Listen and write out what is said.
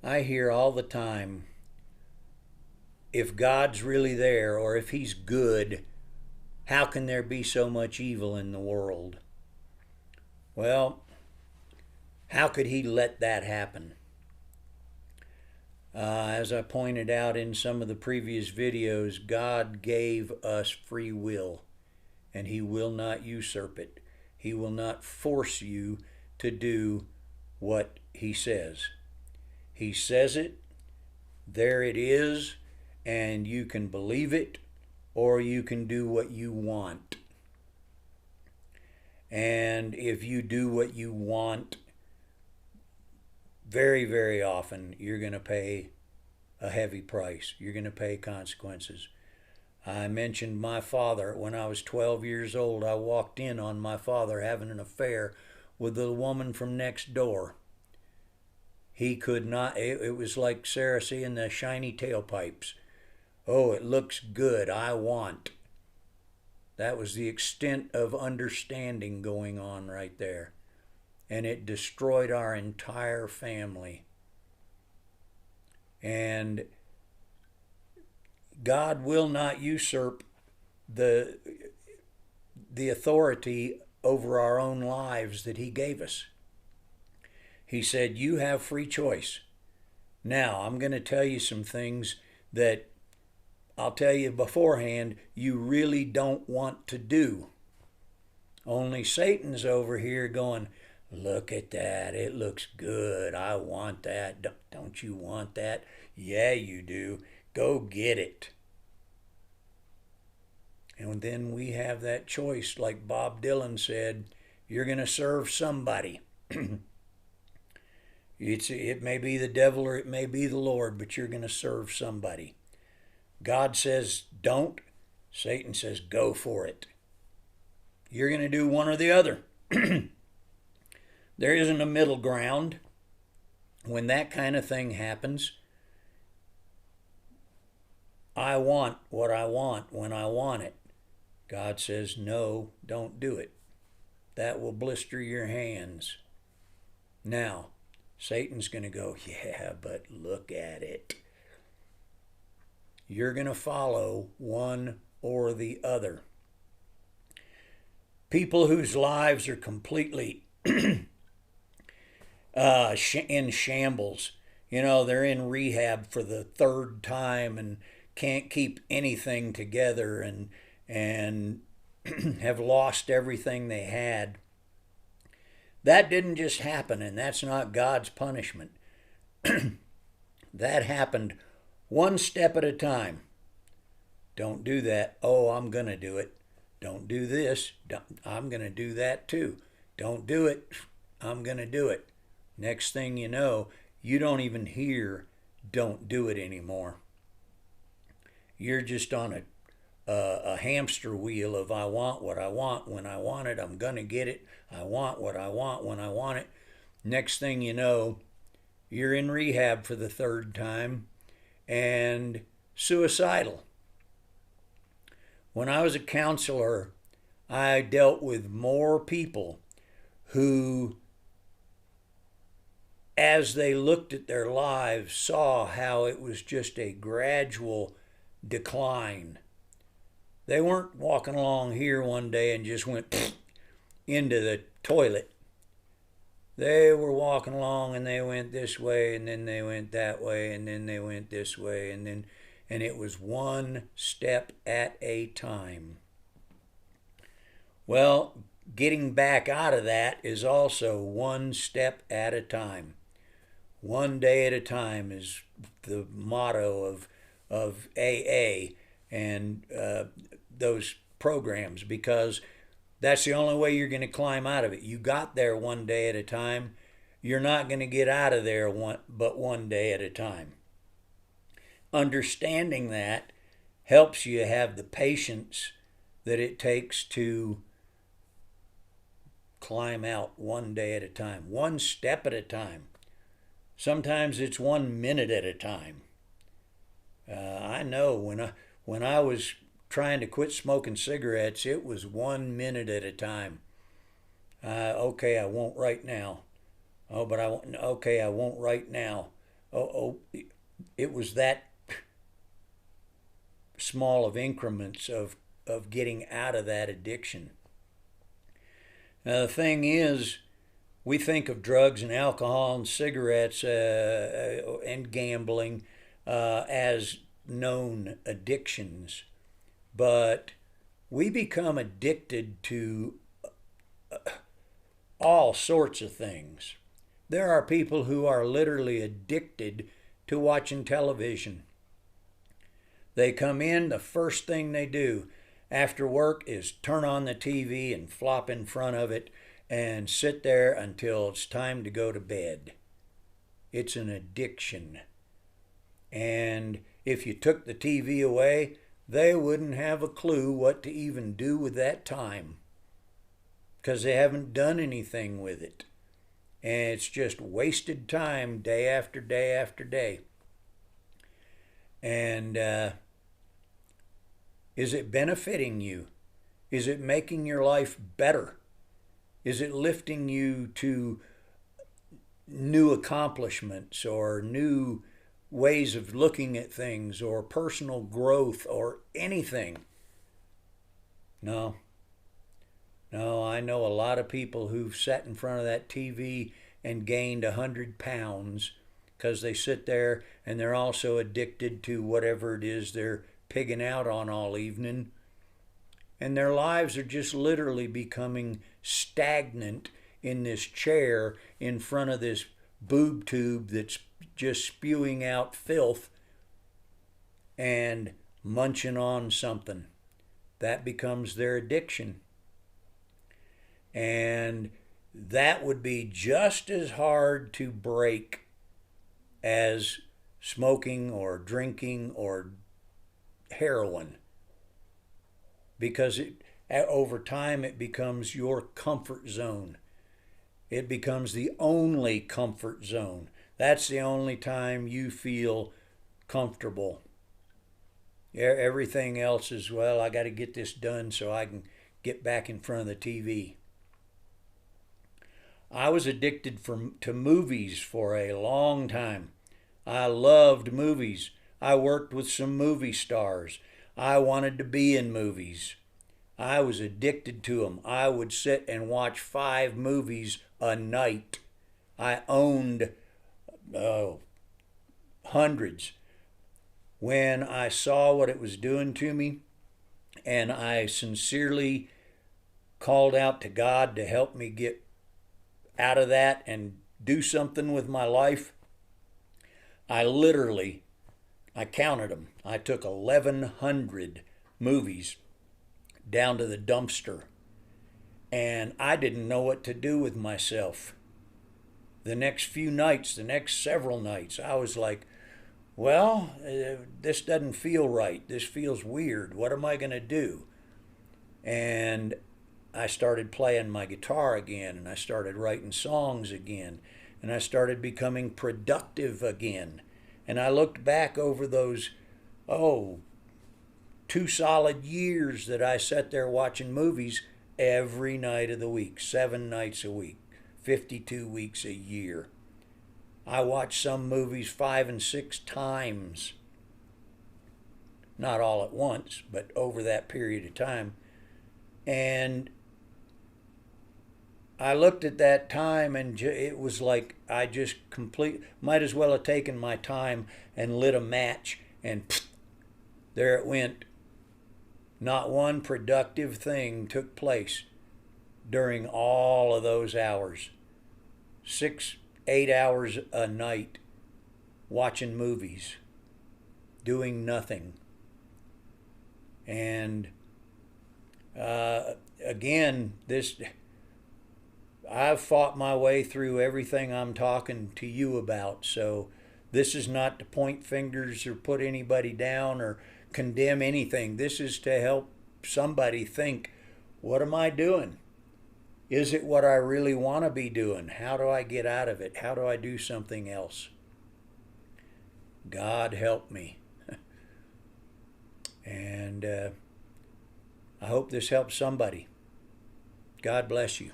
I hear all the time, if God's really there or if He's good, how can there be so much evil in the world? Well, how could He let that happen? As I pointed out in some of the previous videos, God gave us free will, and He will not usurp it. He will not force you to do what He says. He says it, there it is, and you can believe it or you can do what you want. And if you do what you want, very, very often you're going to pay a heavy price. You're going to pay consequences. I mentioned my father. When I was 12 years old, I walked in on my father having an affair with the woman from next door. He could not, it was like Sarah seeing the shiny tailpipes. Oh, it looks good, I want. That was the extent of understanding going on right there. And it destroyed our entire family. And God will not usurp the authority over our own lives that He gave us. He said, you have free choice. Now, I'm going to tell you some things that I'll tell you beforehand you really don't want to do. Only Satan's over here going, look at that. It looks good. I want that. Don't you want that? Yeah, you do. Go get it. And then we have that choice, like Bob Dylan said, you're going to serve somebody. It may be the devil or it may be the Lord, but you're going to serve somebody. God says don't. Satan says go for it. You're going to do one or the other. There isn't a middle ground. When that kind of thing happens, I want what I want when I want it. God says, no, don't do it. That will blister your hands. Now, Satan's going to go, yeah, but look at it. You're going to follow one or the other. People whose lives are completely in shambles. You know, they're in rehab for the third time and can't keep anything together and have lost everything they had. That didn't just happen, and that's not God's punishment. That happened one step at a time. Don't do that. Oh, I'm going to do it. Don't do this. I'm going to do that too. Don't do it. I'm going to do it. Next thing you know, you don't even hear don't do it anymore. You're just on a hamster wheel of I want what I want when I want it. I'm going to get it. I want what I want when I want it. Next thing you know, you're in rehab for the third time and suicidal. When I was a counselor, I dealt with more people who, as they looked at their lives, saw how it was just a gradual decline. They weren't walking along here one day and just went into the toilet. They were walking along and they went this way and then they went that way and then they went this way and it was one step at a time. Well, getting back out of that is also one step at a time. One day at a time is the motto of AA and those programs, because that's the only way you're going to climb out of it. You got there one day at a time. You're not going to get out of there but one day at a time. Understanding that helps you have the patience that it takes to climb out one day at a time, one step at a time. Sometimes it's 1 minute at a time. I know when I was trying to quit smoking cigarettes, it was 1 minute at a time. Okay, I won't right now. Oh, but I won't right now. it was that small of increments of getting out of that addiction. Now, the thing is, we think of drugs and alcohol and cigarettes and gambling as known addictions, but we become addicted to all sorts of things. There are people who are literally addicted to watching television. They come in, the first thing they do after work is turn on the TV and flop in front of it and sit there until it's time to go to bed. It's an addiction. And if you took the TV away, they wouldn't have a clue what to even do with that time because they haven't done anything with it. And it's just wasted time day after day after day. And is it benefiting you? Is it making your life better? Is it lifting you to new accomplishments or new ways of looking at things or personal growth or anything? No. No, I know a lot of people who've sat in front of that TV and gained 100 pounds because they sit there and they're also addicted to whatever it is they're pigging out on all evening. And their lives are just literally becoming stagnant in this chair in front of this boob tube that's just spewing out filth and munching on something. That becomes their addiction. And that would be just as hard to break as smoking or drinking or heroin, because over time it becomes your comfort zone. It becomes the only comfort zone. That's the only time you feel comfortable. Everything else is, well, I got to get this done so I can get back in front of the TV. I was addicted to movies for a long time. I loved movies. I worked with some movie stars. I wanted to be in movies. I was addicted to them. I would sit and watch 5 movies a night. I owned hundreds. When I saw what it was doing to me, and I sincerely called out to God to help me get out of that and do something with my life, I counted them. I took 1,100 movies down to the dumpster, and I didn't know what to do with myself. The next several nights, I was like, well, this doesn't feel right. This feels weird. What am I going to do? And I started playing my guitar again, and I started writing songs again, and I started becoming productive again. And I looked back over those, 2 solid years that I sat there watching movies every night of the week, 7 nights a week, 52 weeks a year. I watched some movies 5 and 6 times. Not all at once, but over that period of time. And I looked at that time and it was like I just might as well have taken my time and lit a match and there it went. Not one productive thing took place during all of those hours. 6-8 hours a night watching movies, doing nothing. And again, I've fought my way through everything I'm talking to you about. So this is not to point fingers or put anybody down or condemn anything. This is to help somebody think, what am I doing? Is it what I really want to be doing? How do I get out of it? How do I do something else? God help me. And I hope this helps somebody. God bless you.